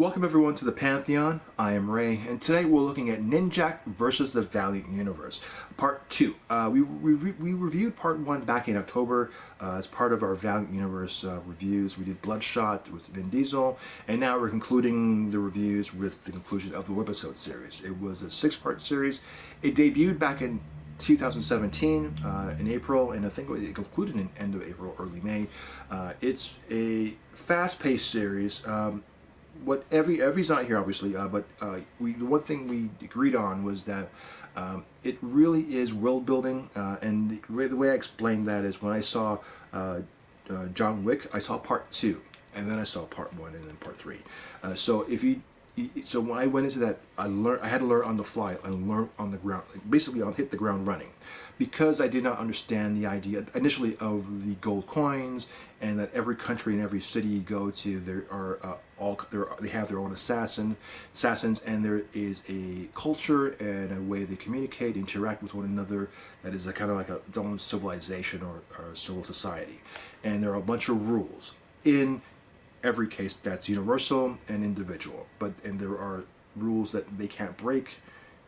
Welcome everyone to the Pantheon. I am Ray, and today we're looking at Ninjak versus the Valiant universe, Part 2. We reviewed Part 1 back in October as part of our Valiant universe reviews. We did Bloodshot with Vin Diesel, and now we're concluding the reviews with the conclusion of the webisode series. It was a 6-part series. It debuted back in 2017 in April, and I think it concluded in end of April, early May. It's a fast-paced series. What every's not here obviously, but the one thing we agreed on was that it really is world building, and the way I explained that is when I saw John Wick, I saw Part 2, and then I saw Part 1, and then Part 3. So when I went into that, I had to learn on the fly and learn on the ground. Basically, I'll hit the ground running, because I did not understand the idea initially of the gold coins, and that every country and every city you go to, they have their own assassins, and there is a culture and a way they communicate, interact with one another that is kind of like its own civilization or civil society, and there are a bunch of rules in every case that's universal and individual, and there are rules that they can't break,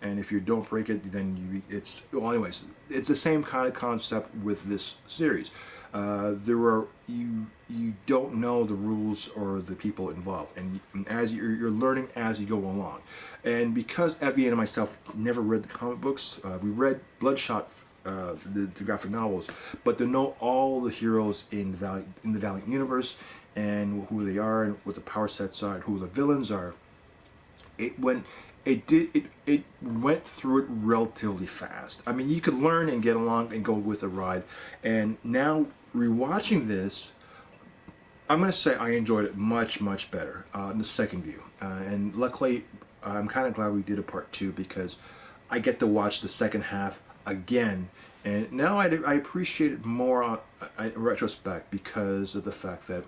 and if you don't break it, then anyways, it's the same kind of concept with this series. You don't know the rules or the people involved, and as you're learning as you go along. And because Evie and myself never read the comic books, we read Bloodshot, the graphic novels, but to know all the heroes in the Valiant universe and who they are and what the power sets are and who the villains are, it went through it relatively fast. I mean, you could learn and get along and go with the ride. And now rewatching this, I'm going to say I enjoyed it much better in the second view. And luckily, I'm kind of glad we did a Part 2, because I get to watch the second half again. And now I appreciate it more in retrospect, because of the fact that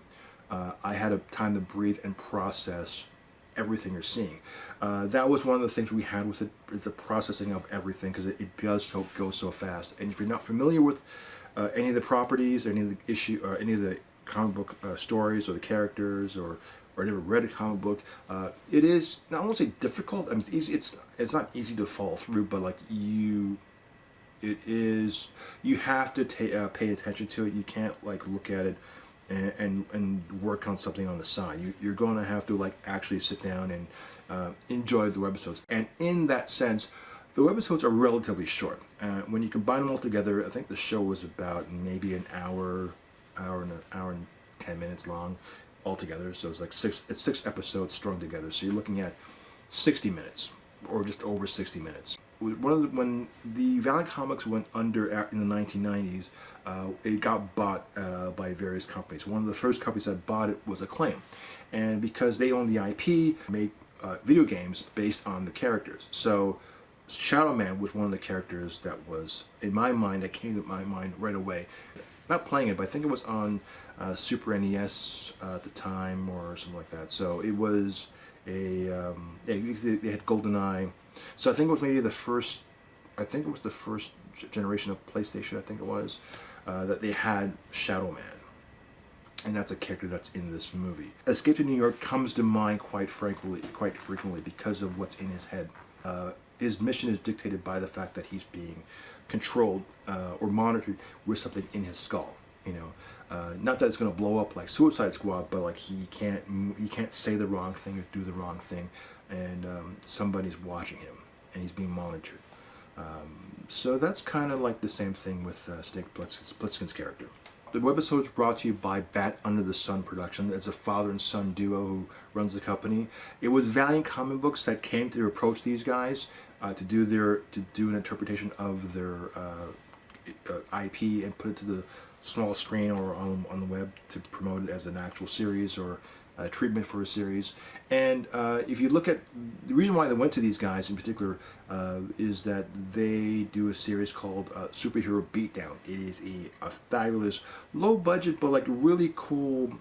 I had a time to breathe and process everything you're seeing. That was one of the things we had with it, is the processing of everything, because it does go so fast. And if you're not familiar with any of the properties, any of the any of the comic book stories or the characters, or never read a comic book, it is, I won't say difficult. I mean, it's easy. It's not easy to follow through, but like you have to pay attention to it. You can't like look at it and work on something on the side. You're going to have to like actually sit down and enjoy the webisodes. And in that sense, the webisodes are relatively short. When you combine them all together, I think the show was about maybe an hour and 10 minutes long altogether. So it's like six episodes strung together. So you're looking at 60 minutes, or just over 60 minutes. When the Valiant Comics went under in the 1990s, it got bought by various companies. One of the first companies that bought it was Acclaim, and because they own the IP, made video games based on the characters. So Shadow Man was one of the characters that was, in my mind, that came to my mind right away. Not playing it, but I think it was on Super NES at the time or something like that. So it was they had GoldenEye. So I think it was maybe the first generation of PlayStation, I think it was, that they had Shadow Man. And that's a character that's in this movie. Escape to New York comes to mind quite frequently because of what's in his head. His mission is dictated by the fact that he's being controlled or monitored with something in his skull. Not that it's going to blow up like Suicide Squad, but like he can't say the wrong thing or do the wrong thing, and somebody's watching him and he's being monitored. So that's kind of like the same thing with Snake Plissken's character. The webisode is brought to you by Bat Under the Sun Production. It's a father and son duo who runs the company. It was Valiant Comic Books that came to approach these guys to do an interpretation of their IP and put it to the small screen or on the web to promote it as an actual series or treatment for a series. And if you look at the reason why they went to these guys in particular, is that they do a series called Superhero Beatdown. It is a fabulous, low budget but like really cool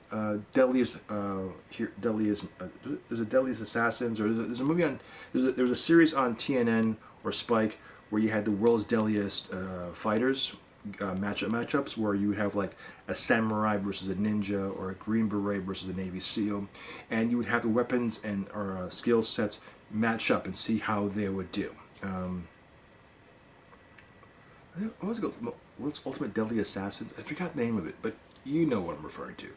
Deadliest there's a Deadliest Assassins, or there's a movie on there's a series on TNN or Spike where you had the world's deadliest fighters, matchups where you would have like a samurai versus a ninja or a green beret versus a Navy SEAL, and you would have the weapons and or skill sets match up and see how they would do. What was it called? What's Ultimate Deadly Assassins? I forgot the name of it, but you know what I'm referring to.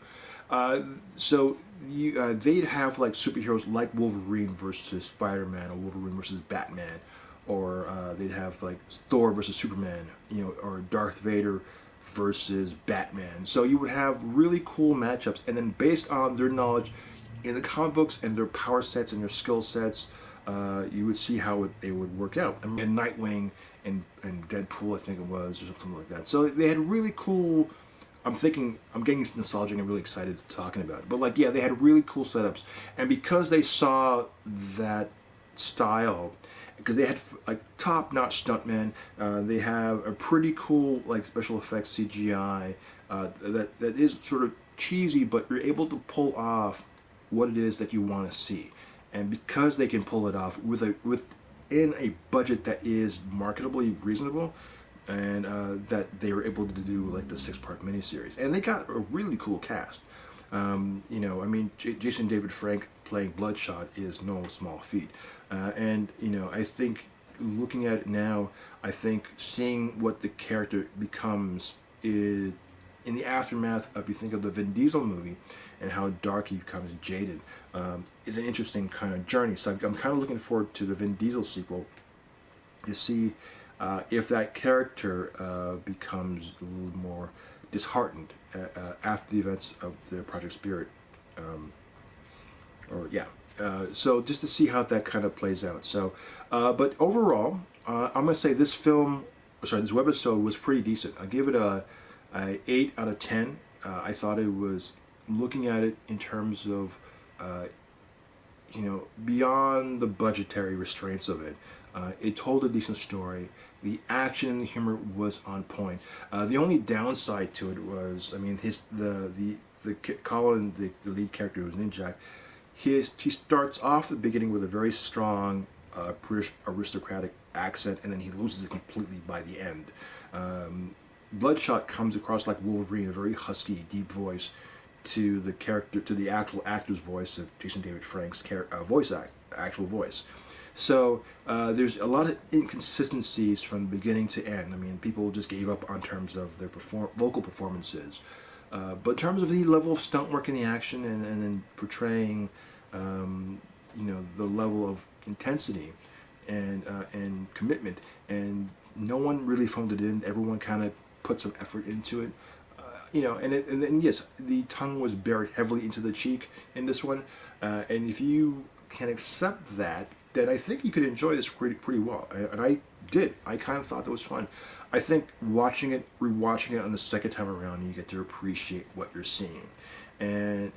They'd have like superheroes like Wolverine versus Spider-Man, or Wolverine versus Batman, or they'd have like Thor versus Superman, or Darth Vader versus Batman. So you would have really cool matchups, and then based on their knowledge in the comic books and their power sets and their skill sets, you would see how it would work out. And Nightwing and Deadpool, I think it was, or something like that. So they had really cool. I'm getting nostalgic and really excited talking about it. But like, yeah, they had really cool setups, and because they saw that style, because they had like top-notch stuntmen, they have a pretty cool like special effects CGI that is sort of cheesy, but you're able to pull off what it is that you want to see, and because they can pull it off within a budget that is marketably reasonable, and that they were able to do like the 6-part miniseries, and they got a really cool cast. Jason David Frank playing Bloodshot is no small feat, and I think looking at it now, I think seeing what the character becomes is in the aftermath of, you think of the Vin Diesel movie and how dark he becomes jaded, is an interesting kind of journey. So I'm kind of looking forward to the Vin Diesel sequel to see if that character becomes a little more disheartened after the events of the Project Spirit, so just to see how that kind of plays out. So, but overall, I'm gonna say this webisode was pretty decent. I give it a 8 out of 10. I thought it was, looking at it in terms of beyond the budgetary restraints of it, it told a decent story. The action and the humor was on point. The only downside to it was, Colin, the lead character, who's Ninjak, he starts off the beginning with a very strong British aristocratic accent, and then he loses it completely by the end. Bloodshot comes across like Wolverine, a very husky, deep voice, to the actual actor's voice of Jason David Frank's actual voice. So there's a lot of inconsistencies from beginning to end. I mean, people just gave up on terms of their vocal performances. But in terms of the level of stunt work in the action, and then portraying, the level of intensity and commitment, and no one really phoned it in. Everyone kind of put some effort into it. And yes, the tongue was buried heavily into the cheek in this one. And if you can accept that, then I think you could enjoy this pretty well. And I did. I kind of thought that was fun. I think rewatching it on the second time around, you get to appreciate what you're seeing. And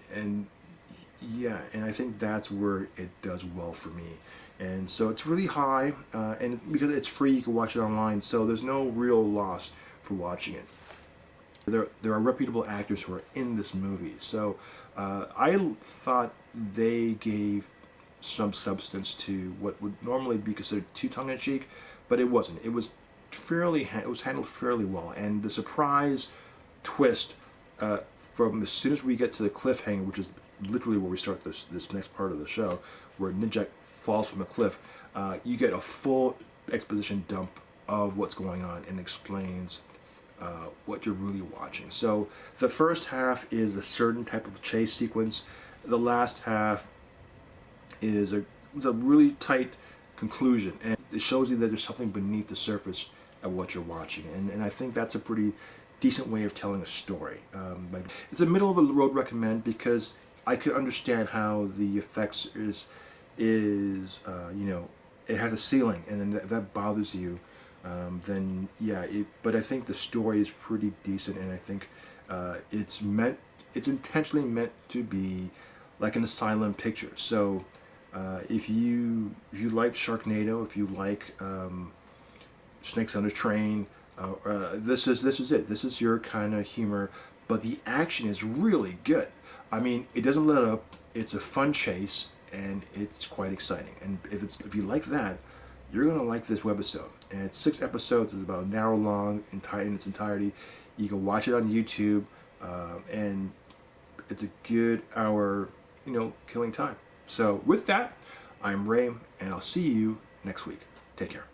I think that's where it does well for me. And so it's really high, and because it's free, you can watch it online, so there's no real loss for watching it. There are reputable actors who are in this movie, so I thought they gave some substance to what would normally be considered too tongue-in-cheek, but it wasn't. It was handled fairly well, and the surprise twist from as soon as we get to the cliffhanger, which is literally where we start this next part of the show, where Ninjak falls from a cliff, you get a full exposition dump of what's going on and explains what you're really watching. So the first half is a certain type of chase sequence. The last half is a really tight conclusion, and it shows you that there's something beneath the surface of what you're watching, and I think that's a pretty decent way of telling a story. It's a middle of the road recommend, because I could understand how the effects it has a ceiling, and then that bothers you. But I think the story is pretty decent, and I think it's intentionally meant to be like an asylum picture. So if you like Sharknado, if you like Snakes on a Train, this is it. This is your kind of humor, but the action is really good. I mean, it doesn't let up. It's a fun chase, and it's quite exciting. And if you like that, you're going to like this webisode. And it's 6 episodes. It's about an hour long in its entirety. You can watch it on YouTube, and it's a good hour, killing time. So with that, I'm Ray, and I'll see you next week. Take care.